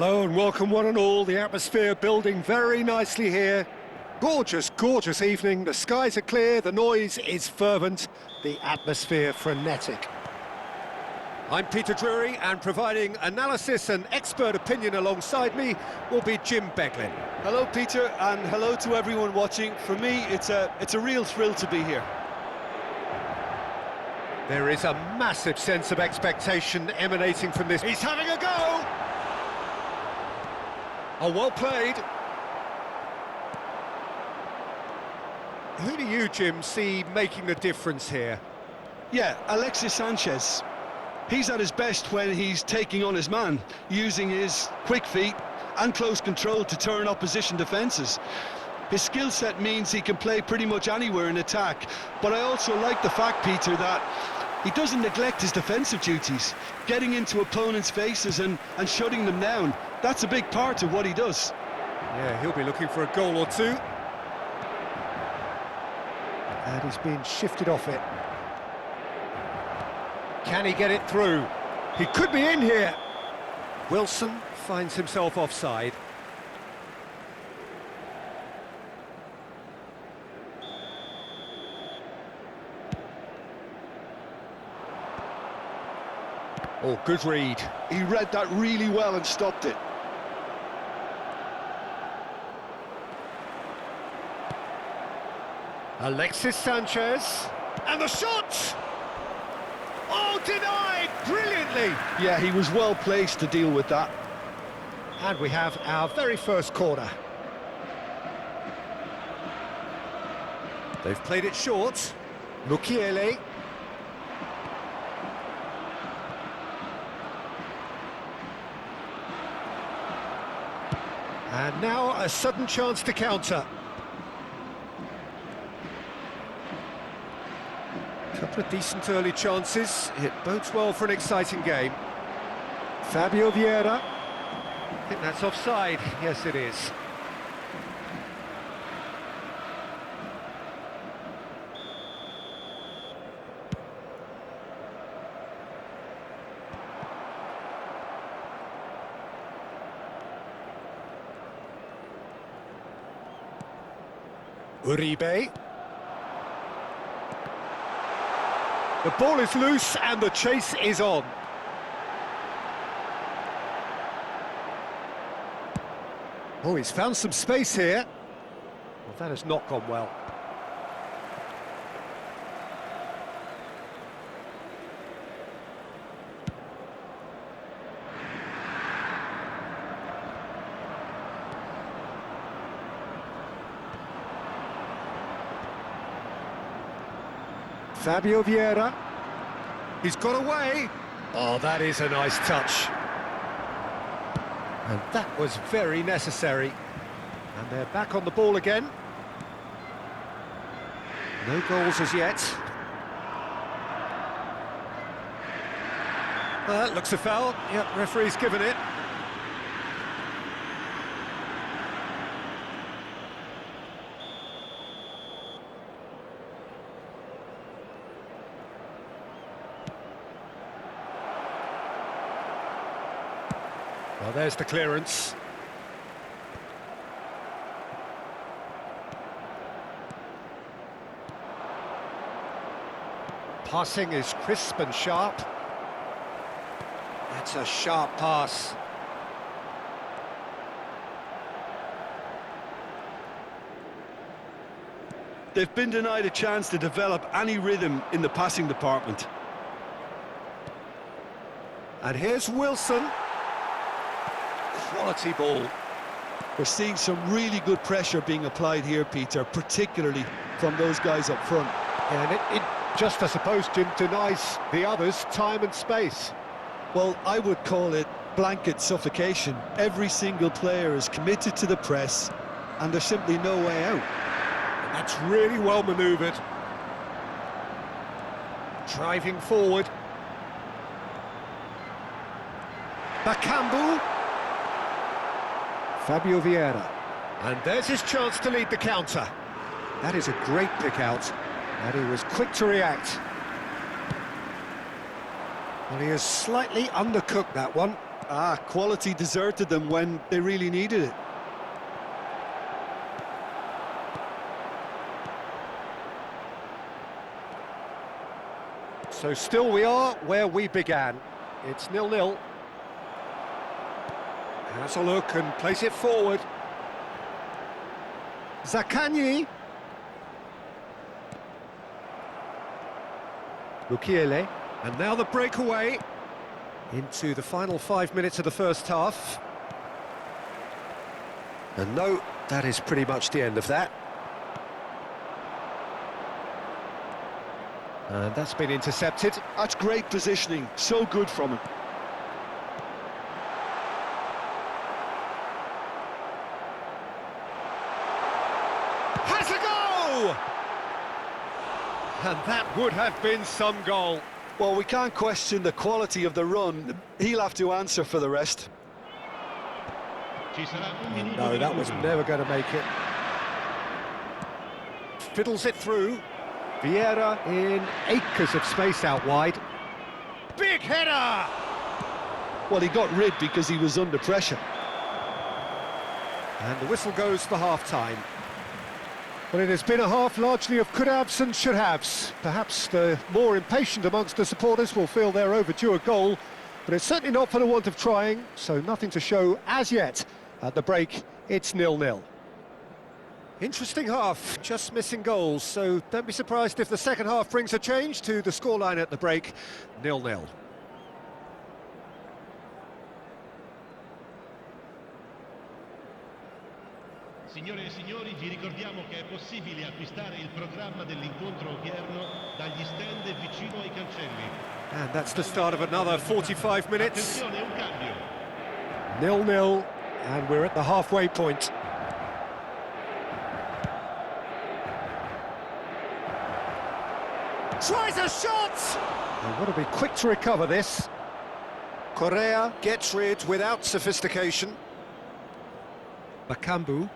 Hello and welcome one and all. The atmosphere building very nicely here. Gorgeous, gorgeous evening. The skies are clear, the noise is fervent, the atmosphere frenetic. I'm Peter Drury, and providing analysis and expert opinion alongside me will be Jim Beglin. Hello Peter, and hello to everyone watching. For me, it's a real thrill to be here. There is a massive sense of expectation emanating from this. He's having a go! Oh, well played. Who do you, Jim, see making the difference here? Yeah, Alexis Sanchez. He's at his best when he's taking on his man, using his quick feet and close control to turn opposition defences. His skill set means he can play pretty much anywhere in attack, but I also like the fact, Peter, that he doesn't neglect his defensive duties, getting into opponents' faces and shutting them down. That's a big part of what he does. Yeah, he'll be looking for a goal or two. And he's been shifted off it. Can he get it through? He could be in here. Wilson finds himself offside. Oh, good read. He read that really well and stopped it. Alexis Sanchez. And the shot! Oh, denied brilliantly! Yeah, he was well placed to deal with that. And we have our very first corner. They've played it short. Mukiele. And now a sudden chance to counter. Couple of decent early chances. It bodes well for an exciting game. Fabio Vieira. I think that's offside. Yes, it is. Uribe. The ball is loose and the chase is on. Oh, he's found some space here. Well, that has not gone well. Fabio Vieira. He's got away. Oh, that is a nice touch. And that was very necessary. And they're back on the ball again. No goals as yet. That looks a foul. Yep, referee's given it. Well, there's the clearance. Passing is crisp and sharp. That's a sharp pass. They've been denied a chance to develop any rhythm in the passing department. And here's Wilson. Quality ball. We're seeing some really good pressure being applied here, Peter, particularly from those guys up front. Yeah, and it just, I suppose, Jim, denies the others time and space. Well, I would call it blanket suffocation. Every single player is committed to the press, and there's simply no way out. And that's really well manoeuvred. Driving forward. Bakambu. Fabio Vieira. And there's his chance to lead the counter. That is a great pick out, and he was quick to react. Well, he has slightly undercooked that one. Quality deserted them when they really needed it. So still we are where we began. It's 0-0. Has a look and plays it forward. Zaccagni. Mukiele. And now the breakaway into the final 5 minutes of the first half. And no, that is pretty much the end of that. And that's been intercepted. That's great positioning, so good from him. Has a go! And that would have been some goal. Well, we can't question the quality of the run. He'll have to answer for the rest. No, that was never going to make it. Fiddles it through. Vieira in acres of space out wide. Big header! Well, he got rid because he was under pressure. And the whistle goes for half-time. Well, it has been a half largely of could-haves and should-haves. Perhaps the more impatient amongst the supporters will feel they're overdue a goal, but it's certainly not for the want of trying, so nothing to show as yet. At the break, it's 0-0. Interesting half, just missing goals, so don't be surprised if the second half brings a change to the scoreline at the break, 0-0. Signore e signori, vi ricordiamo che è possibile acquistare il programma dell'incontro odierno dagli stand vicino ai cancelli. And that's the start of another 45 minutes. Attenzione, un cambio. 0-0, and we're at the halfway point. Tries a shot! And want to be quick to recover this. Correa gets rid without sophistication. Bakambu.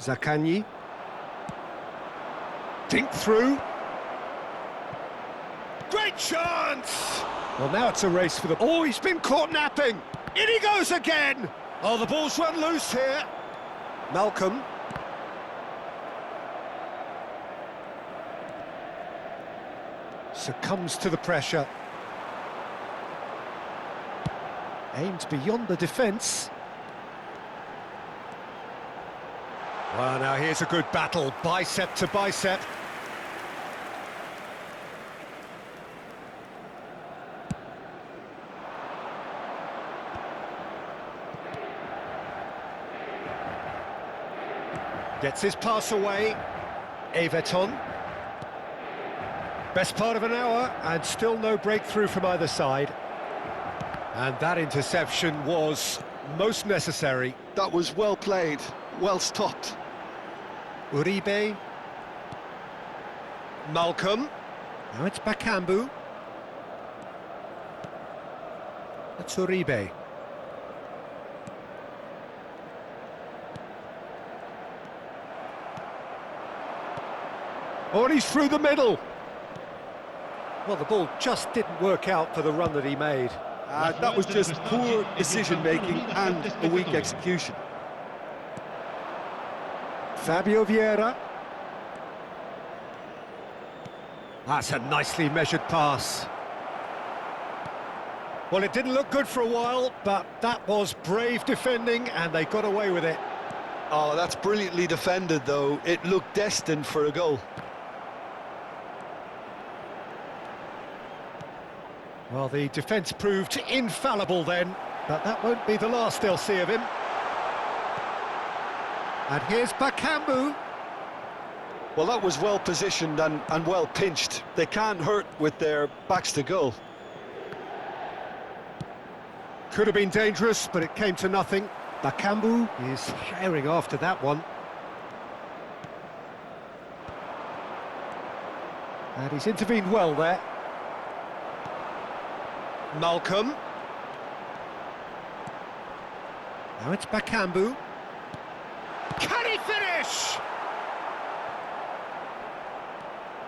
Zaccagni. Dink through. Great chance! Well, now it's a race for the... Oh, he's been caught napping! In he goes again! Oh, the ball's run loose here. Malcolm. Succumbs to the pressure. Aimed beyond the defence. Well, now here's a good battle, bicep to bicep. Gets his pass away. Everton. Best part of an hour, and still no breakthrough from either side. And that interception was most necessary. That was well played, well stopped. Uribe. Malcolm. Now it's Bakambu. That's Uribe. Oh, and he's through the middle. Well, the ball just didn't work out for the run that he made. That was just poor decision-making and a weak execution. Fabio Vieira. That's a nicely measured pass. Well, it didn't look good for a while, but that was brave defending, and they got away with it. Oh, that's brilliantly defended, though. It looked destined for a goal. Well, the defence proved infallible then, but that won't be the last they'll see of him. And here's Bakambu. Well, that was well positioned and well pinched. They can't hurt with their backs to goal. Could have been dangerous, but it came to nothing. Bakambu is herring after that one. And he's intervened well there. Malcolm. Now it's Bakambu. Can he finish?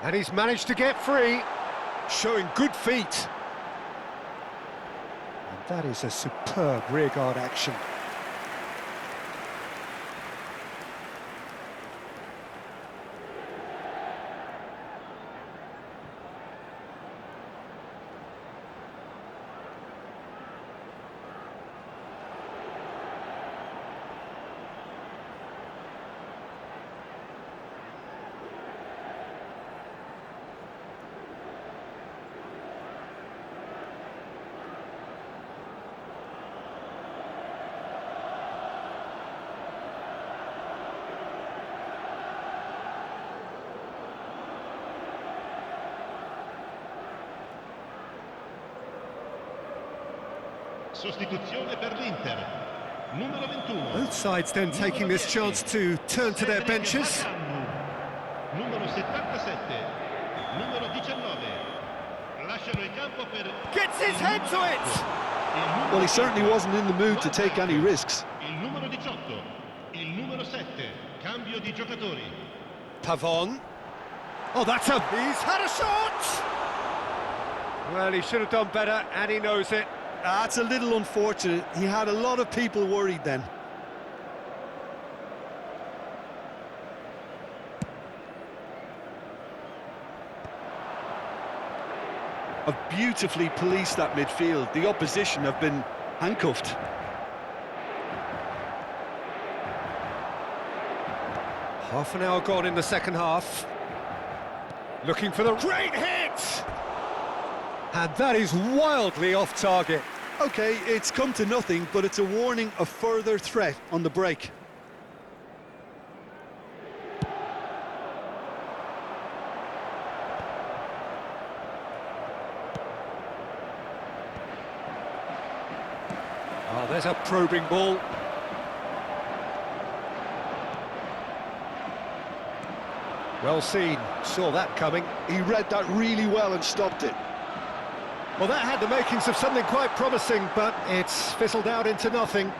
And he's managed to get free, showing good feet. And That is a superb rearguard action. Sostituzione per l'Inter. Numero 21. Both sides then taking this chance to turn to their benches. Numero 77. Numero 19. Lasciano il campo per... Gets his head to it! Well, he certainly wasn't in the mood to take any risks. Il numero 18. Il numero 7. Cambio di giocatori. Pavon. Oh, that's a... He's had a shot! Well, he should have done better, and he knows it. That's a little unfortunate. He had a lot of people worried then. Have beautifully policed that midfield. The opposition have been handcuffed. Half an hour gone in the second half. Looking for the great hit! And that is wildly off target. Okay, it's come to nothing, but it's a warning of further threat on the break. Oh, there's a probing ball. Well seen, saw that coming. He read that really well and stopped it. Well, that had the makings of something quite promising, but it's fizzled out into nothing.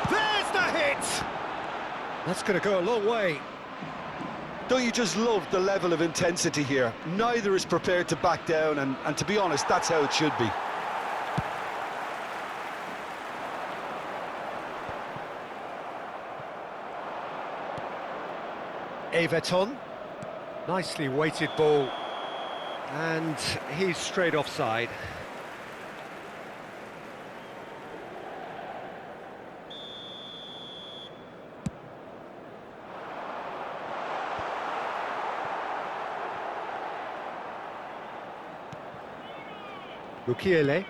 There's the hit! That's going to go a long way. Don't you just love the level of intensity here? Neither is prepared to back down, and to be honest, that's how it should be. Everton. Nicely weighted ball. And he's straight offside. Mukiele.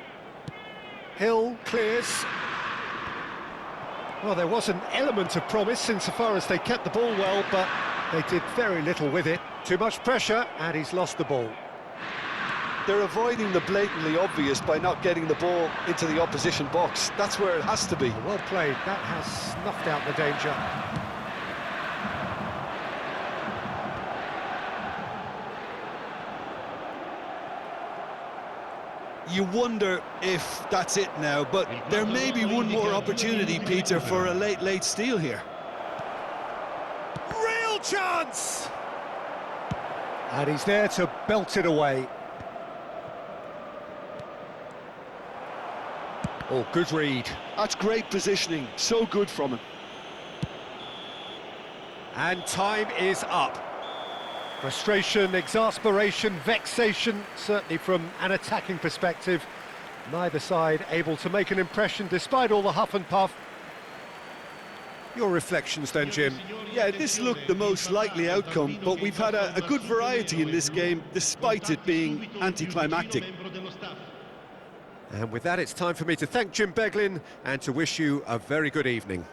Hill clears. Well, there was an element of promise insofar as they kept the ball well, but they did very little with it. Too much pressure, and he's lost the ball. They're avoiding the blatantly obvious by not getting the ball into the opposition box. That's where it has to be. Well played. That has snuffed out the danger. You wonder if that's it now, but there may be one more opportunity, Peter, for a late steal here. Real chance! And he's there to belt it away. Oh, good read. That's great positioning, so good from him. And time is up. Frustration, exasperation, vexation, certainly from an attacking perspective. Neither side able to make an impression despite all the huff and puff. Your reflections then, Jim? Yeah, this looked the most likely outcome, but we've had a good variety in this game, despite it being anticlimactic. And with that, it's time for me to thank Jim Beglin and to wish you a very good evening.